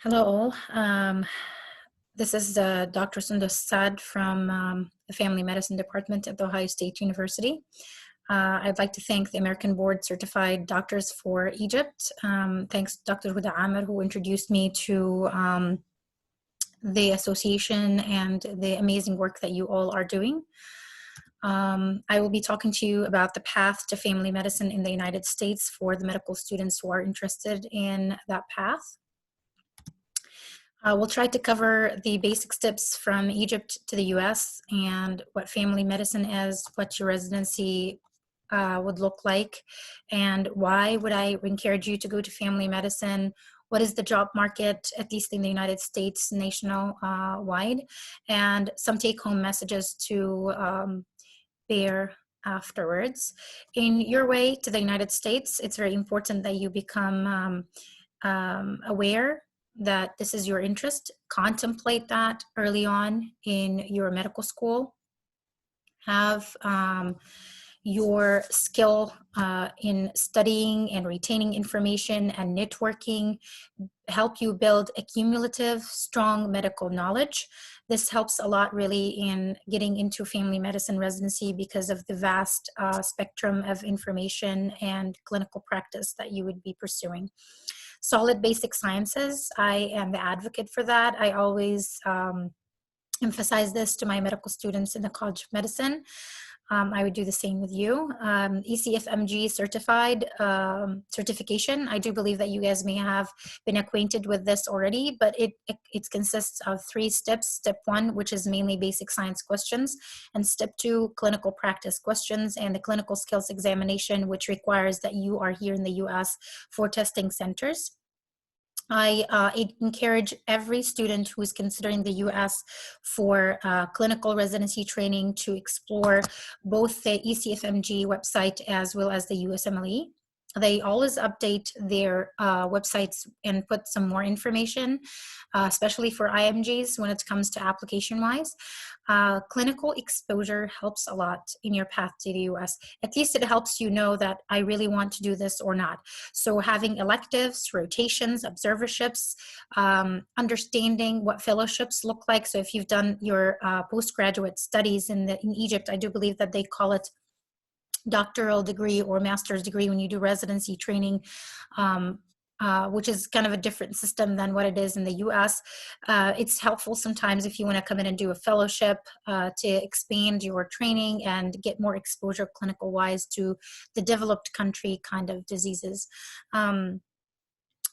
Hello all. This is Dr. Sondos AlSad from the Family Medicine Department at The Ohio State University. I'd like to thank the American Board Certified Doctors for Egypt. Thanks Dr. Huda Amir, who introduced me to the association and the amazing work that you all are doing. I will be talking to you about the path to family medicine in the United States for the medical students who are interested in that path. We'll try to cover the basic steps from Egypt to the US and what family medicine is, what your residency would look like, and why would I encourage you to go to family medicine. What is the job market, at least in the United States, national-wide, and some take-home messages to bear afterwards. In your way to the United States, it's very important that you become aware that this is your interest. Contemplate that early on in your medical school. Have your skill in studying and retaining information and networking help you build a cumulative, strong medical knowledge. This helps a lot really in getting into family medicine residency because of the vast spectrum of information and clinical practice that you would be pursuing. Solid basic sciences, I am the advocate for that. I always emphasize this to my medical students in the College of Medicine. I would do the same with you. Ecfmg certified certification. I do believe that you guys may have been acquainted with this already, but it consists of 3 steps. Step 1, which is mainly basic science questions, and step 2, clinical practice questions, and the clinical skills examination, which requires that you are here in the US for testing centers. I encourage every student who is considering the US for clinical residency training to explore both the Ecfmg website as well as the USMLE. They always update their websites and put some more information, especially for IMGs when it comes to application-wise. Clinical exposure helps a lot in your path to the US. At least it helps you know that I really want to do this or not. So having electives, rotations, observerships, understanding what fellowships look like. So if you've done your postgraduate studies in Egypt, I do believe that they call it doctoral degree or master's degree when you do residency training, which is kind of a different system than what it is in the US. It's helpful sometimes if you want to come in and do a fellowship to expand your training and get more exposure clinical wise to the developed country kind of diseases.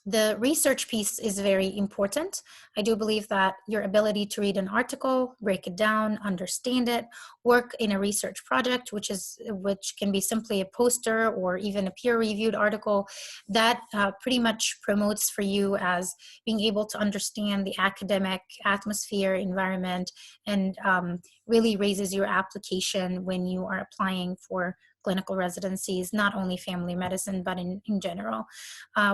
The research piece is very important. I do believe that your ability to read an article, break it down, understand it, work in a research project, which can be simply a poster or even a peer-reviewed article, that pretty much promotes for you as being able to understand the academic atmosphere, environment, and really raises your application when you are applying for clinical residencies, not only family medicine, but in general.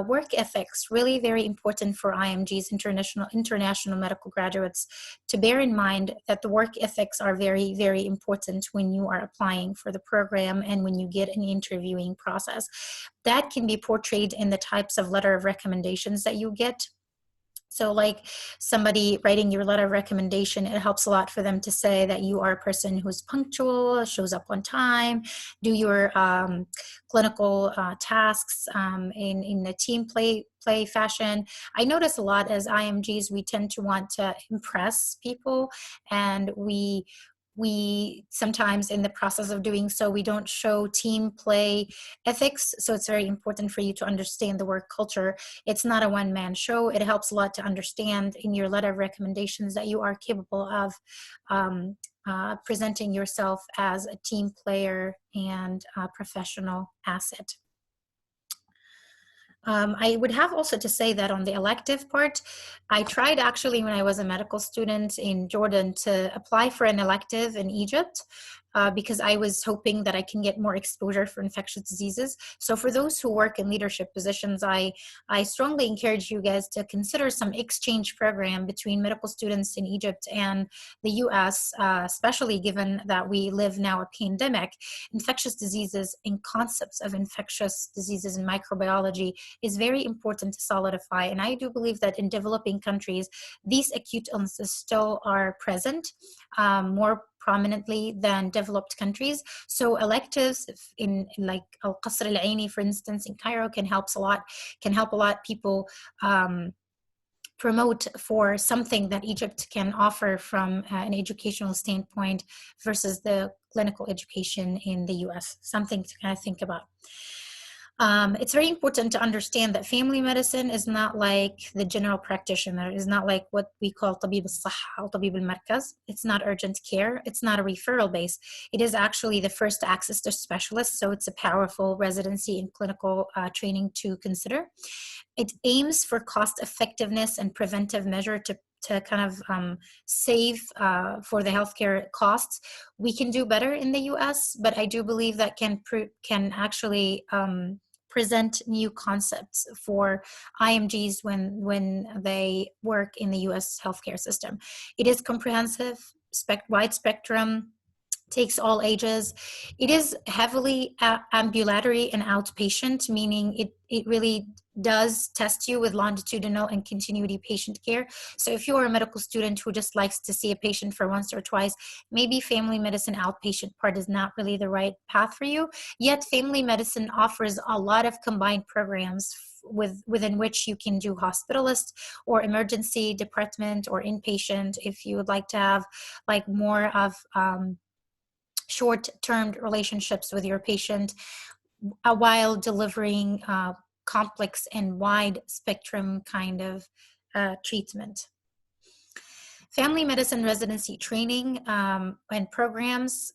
Work ethics, really very important for IMGs, international medical graduates, to bear in mind that the work ethics are very, very important when you are applying for the program and when you get an interviewing process. That can be portrayed in the types of letter of recommendations that you get. So like somebody writing your letter of recommendation, it helps a lot for them to say that you are a person who's punctual, shows up on time, do your clinical tasks in a team play fashion. I notice a lot as IMGs, we tend to want to impress people, and we sometimes in the process of doing so, we don't show team play ethics. So it's very important for you to understand the work culture. It's not a one-man show. It helps a lot to understand in your letter of recommendations that you are capable of presenting yourself as a team player and a professional asset. I would have also to say that on the elective part, I tried actually when I was a medical student in Jordan to apply for an elective in Egypt. because I was hoping that I can get more exposure for infectious diseases. So for those who work in leadership positions, I strongly encourage you guys to consider some exchange program between medical students in Egypt and the US, especially given that we live now a pandemic. Infectious diseases and concepts of infectious diseases and microbiology is very important to solidify. And I do believe that in developing countries, these acute illnesses still are present more prominently than developed countries. So electives in like Al-Qasr Al-Aini, for instance, in Cairo can help a lot people promote for something that Egypt can offer from an educational standpoint versus the clinical education in the US. Something to kind of think about. It's very important to understand that family medicine is not like the general practitioner, is not like what we call طبيب الصحة أو طبيب المركز. It's not urgent care. It's not a referral base. It is actually the first access to specialists. So it's a powerful residency and clinical training to consider. It aims for cost effectiveness and preventive measure to kind of save for the healthcare costs. We can do better in the US, but I do believe that can actually present new concepts for IMGs when they work in the US healthcare system. It is comprehensive, wide spectrum, takes all ages. It is heavily ambulatory and outpatient, meaning it really does test you with longitudinal and continuity patient care. So if you're a medical student who just likes to see a patient for once or twice, maybe family medicine outpatient part is not really the right path for you. Yet family medicine offers a lot of combined programs within which you can do hospitalist or emergency department or inpatient if you would like to have like more of short-term relationships with your patient while delivering complex and wide spectrum kind of treatment. Family medicine residency training and programs,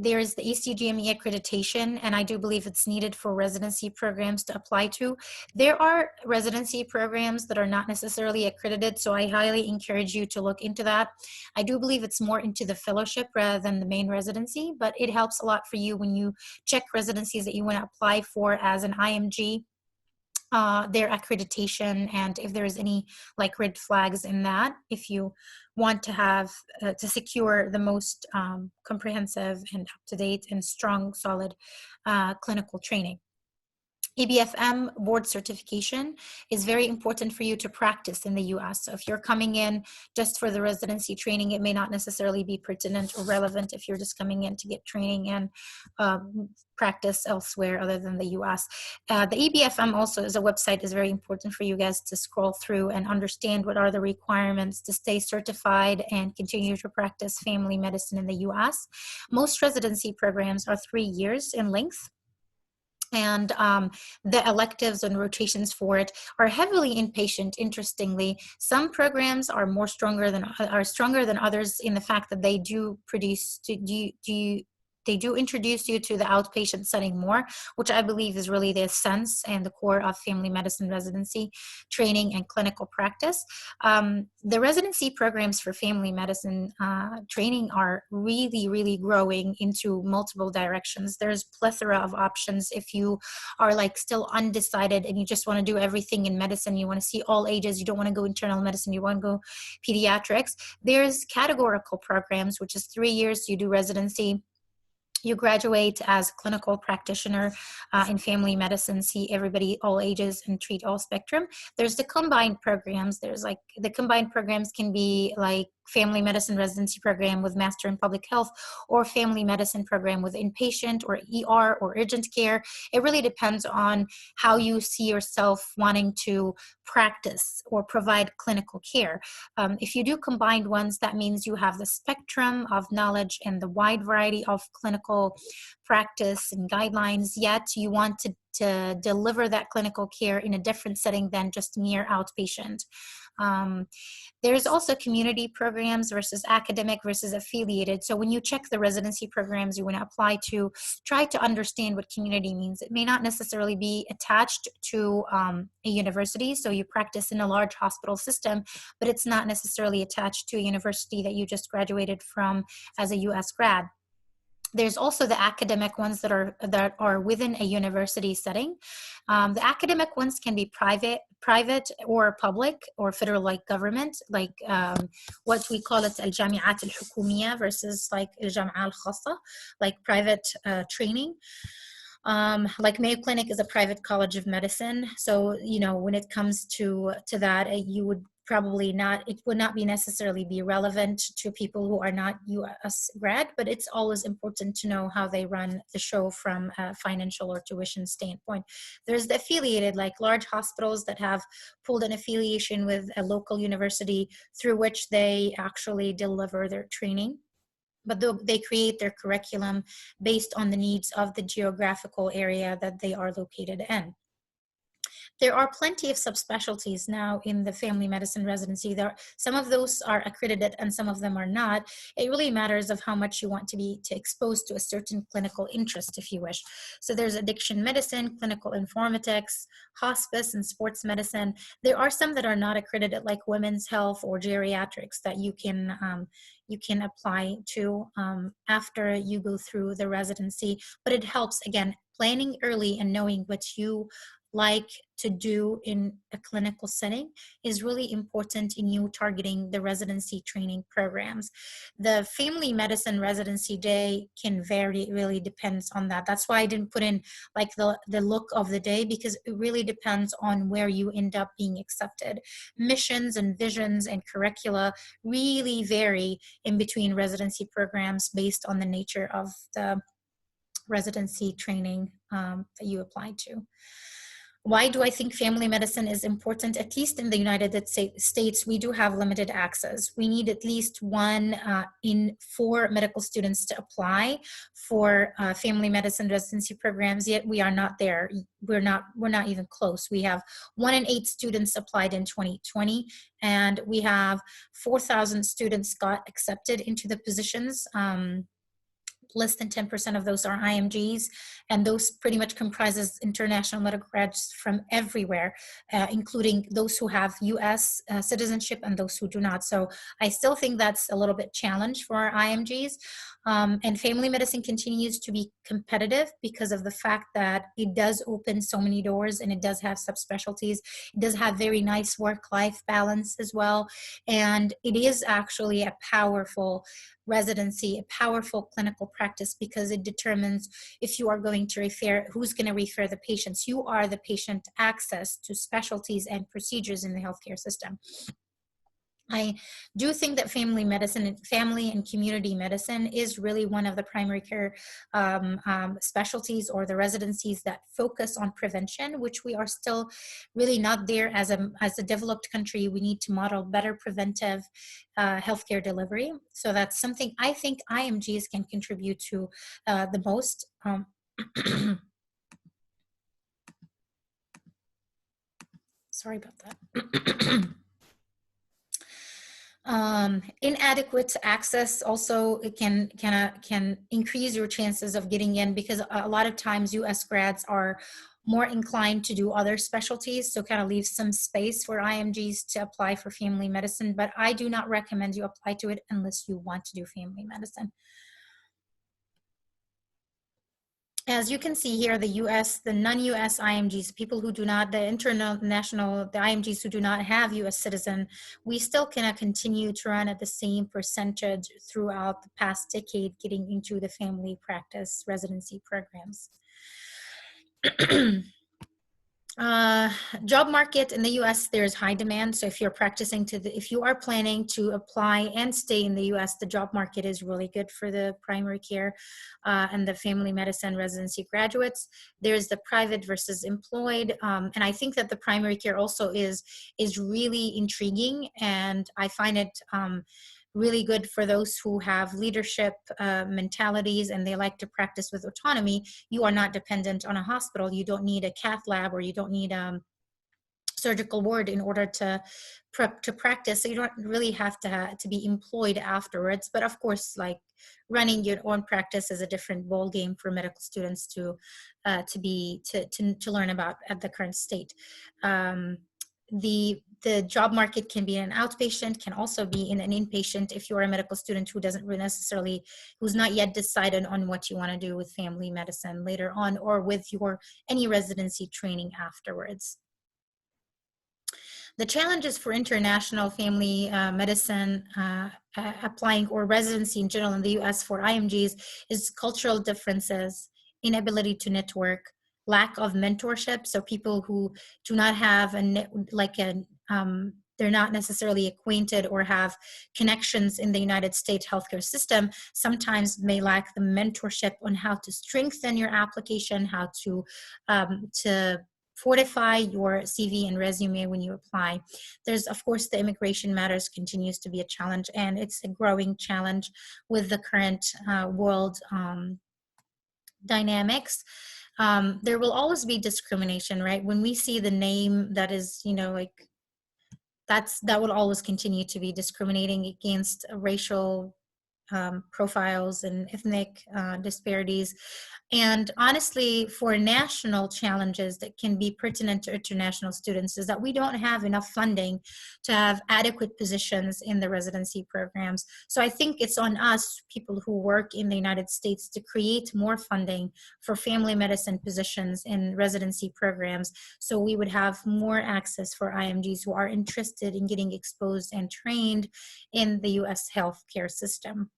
there's the ECGME accreditation, and I do believe it's needed for residency programs to apply to. There are residency programs that are not necessarily accredited, so I highly encourage you to look into that. I do believe it's more into the fellowship rather than the main residency, but it helps a lot for you when you check residencies that you want to apply for as an IMG. Their accreditation, and if there's any like red flags in that, if you want to have to secure the most comprehensive and up-to-date and strong, solid clinical training. EBFM board certification is very important for you to practice in the US. So if you're coming in just for the residency training, it may not necessarily be pertinent or relevant if you're just coming in to get training and practice elsewhere other than the US. The EBFM also as a website is very important for you guys to scroll through and understand what are the requirements to stay certified and continue to practice family medicine in the US. Most residency programs are 3 years in length. And the electives and rotations for it are heavily inpatient. Interestingly, some programs are stronger than others in the fact that they do they do introduce you to the outpatient setting more, which I believe is really the essence and the core of family medicine residency training and clinical practice. The residency programs for family medicine training are really, really growing into multiple directions. There's plethora of options if you are like still undecided and you just want to do everything in medicine. You want to see all ages. You don't want to go internal medicine. You want to go pediatrics. There's categorical programs, which is 3 years. You do residency. You graduate as clinical practitioner in family medicine, see everybody, all ages, and treat all spectrum. There's the combined programs. There's like the combined programs can be like family medicine residency program with master in public health, or family medicine program with inpatient or ER or urgent care. It really depends on how you see yourself wanting to practice or provide clinical care. If you do combined ones, that means you have the spectrum of knowledge and the wide variety of clinical practice and guidelines, yet you want to deliver that clinical care in a different setting than just mere outpatient. There's also community programs versus academic versus affiliated. So when you check the residency programs you want to apply to, try to understand what community means. It may not necessarily be attached to a university, so you practice in a large hospital system, but it's not necessarily attached to a university that you just graduated from as a US grad. There's also the academic ones that are within a university setting. The academic ones can be private or public or federal, like government, like what we call it الجامعات الحكومية versus like الجامعة الخاصة, like private training. Like Mayo Clinic is a private college of medicine. So, you know, when it comes to that, you would probably not, it would not be necessarily be relevant to people who are not US grad, but it's always important to know how they run the show from a financial or tuition standpoint. There's the affiliated, like large hospitals that have pulled an affiliation with a local university through which they actually deliver their training, but they create their curriculum based on the needs of the geographical area that they are located in. There are plenty of subspecialties now in the family medicine residency. Some of those are accredited and some of them are not. It really matters of how much you want to be exposed to a certain clinical interest, if you wish. So there's addiction medicine, clinical informatics, hospice, and sports medicine. There are some that are not accredited, like women's health or geriatrics, that you can apply to after you go through the residency. But it helps, again, planning early and knowing what you like to do in a clinical setting is really important in you targeting the residency training programs. The family medicine residency day can vary, it really depends on that. That's why I didn't put in like the look of the day, because it really depends on where you end up being accepted. Missions and visions and curricula really vary in between residency programs based on the nature of the residency training that you applied to. Why do I think family medicine is important? At least in the United States, we do have limited access. We need at least 1 in 4 medical students to apply for family medicine residency programs, yet we are not there. We're not even close. We have 1 in 8 students applied in 2020, and we have 4,000 students got accepted into the positions. Less than 10% of those are IMGs, and those pretty much comprises international medical graduates from everywhere, including those who have US citizenship and those who do not. So I still think that's a little bit challenge for our IMGs. And family medicine continues to be competitive because of the fact that it does open so many doors, and it does have subspecialties. It does have very nice work-life balance as well. And it is actually a powerful residency, a powerful clinical practice, because it determines if you are going to refer, who's going to refer the patients. You are the patient access to specialties and procedures in the healthcare system. I do think that family medicine, family and community medicine, is really one of the primary care specialties or the residencies that focus on prevention, which we are still really not there as a developed country. We need to model better preventive healthcare delivery. So that's something I think IMGs can contribute to the most. Sorry about that. Inadequate access also can increase your chances of getting in, because a lot of times US grads are more inclined to do other specialties, so kind of leave some space for IMGs to apply for family medicine. But I do not recommend you apply to it unless you want to do family medicine. As you can see here, the non-US IMGs, people who do not, the IMGs who do not have US citizen, we still cannot continue to run at the same percentage throughout the past decade getting into the family practice residency programs. Job market in the US, there's high demand. So if you're if you are planning to apply and stay in the US, the job market is really good for the primary care and the family medicine residency graduates. There's the private versus employed. And I think that the primary care also is really intriguing. And I find it really good for those who have leadership mentalities and they like to practice with autonomy. You are not dependent on a hospital. You don't need a cath lab, or you don't need a surgical ward in order to practice. So you don't really have to be employed afterwards. But of course, like running your own practice is a different ball game for medical students to learn about at the current state. the job market can be an outpatient, can also be in an inpatient if you're a medical student who doesn't really necessarily, who's not yet decided on what you want to do with family medicine later on, or with your any residency training afterwards. The challenges for international family medicine applying, or residency in general in the US for IMGs, is cultural differences, inability to network, lack of mentorship. So people who do not have they're not necessarily acquainted or have connections in the United States healthcare system, sometimes may lack the mentorship on how to strengthen your application, how to fortify your CV and resume when you apply. There's, of course, the immigration matters continues to be a challenge, and it's a growing challenge with the current world dynamics. There will always be discrimination, right? When we see the name that is, that will always continue to be discriminating against racial profiles and ethnic disparities. And honestly, for national challenges that can be pertinent to international students, is that we don't have enough funding to have adequate positions in the residency programs. So I think it's on us, people who work in the United States, to create more funding for family medicine positions in residency programs, so we would have more access for IMGs who are interested in getting exposed and trained in the US healthcare system.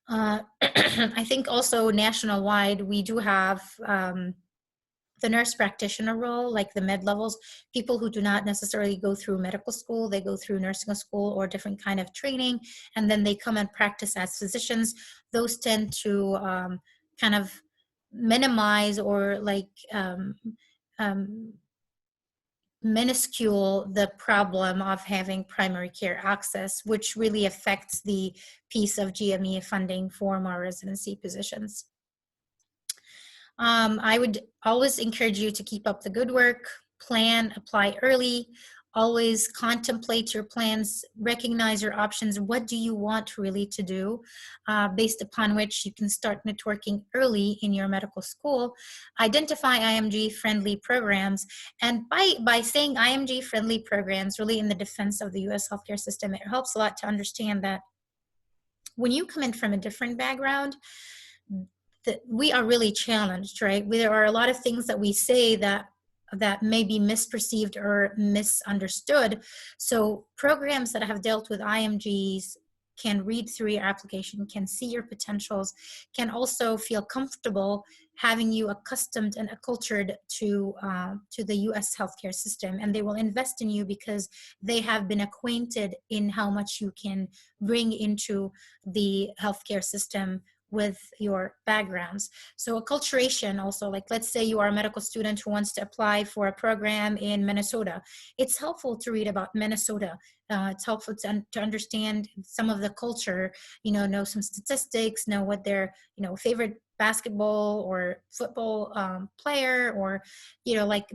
I think also national-wide, we do have the nurse practitioner role, like the med levels, people who do not necessarily go through medical school, they go through nursing school or different kind of training, and then they come and practice as physicians. Those tend to kind of minimize or minuscule the problem of having primary care access, which really affects the piece of GME funding for more residency positions. I would always encourage you to keep up the good work, plan, apply early, always contemplate your plans, recognize your options. What do you want really to do, based upon which you can start networking early in your medical school. Identify IMG-friendly programs. And by saying IMG-friendly programs, really in the defense of the US healthcare system, it helps a lot to understand that when you come in from a different background, that we are really challenged, right? There are a lot of things that we say that may be misperceived or misunderstood. So programs that have dealt with IMGs can read through your application, can see your potentials, can also feel comfortable having you accustomed and acculturated to the US healthcare system. And they will invest in you because they have been acquainted in how much you can bring into the healthcare system with your backgrounds. So acculturation also, like let's say you are a medical student who wants to apply for a program in Minnesota. It's helpful to read about Minnesota. It's helpful to understand some of the culture, know some statistics, know what their, favorite basketball or football player, or,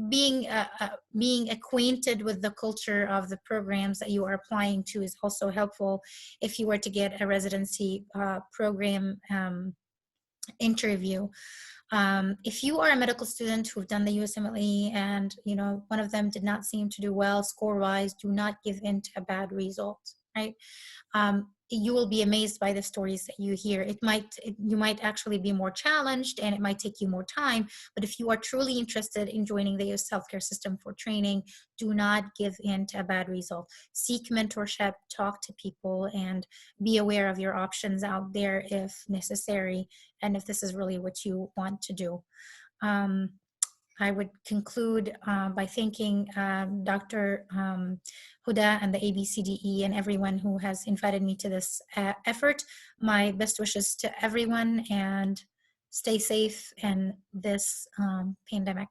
being acquainted with the culture of the programs that you are applying to is also helpful if you were to get a residency program interview. If you are a medical student who've done the USMLE and one of them did not seem to do well score-wise, do not give in to a bad result, right? You will be amazed by the stories that you hear. You might actually be more challenged, and it might take you more time, but if you are truly interested in joining the US healthcare system for training, do not give in to a bad result. Seek mentorship, talk to people, and be aware of your options out there if necessary, and if this is really what you want to do. I would conclude by thanking Dr. Huda and the ABCDE and everyone who has invited me to this effort. My best wishes to everyone, and stay safe in this pandemic.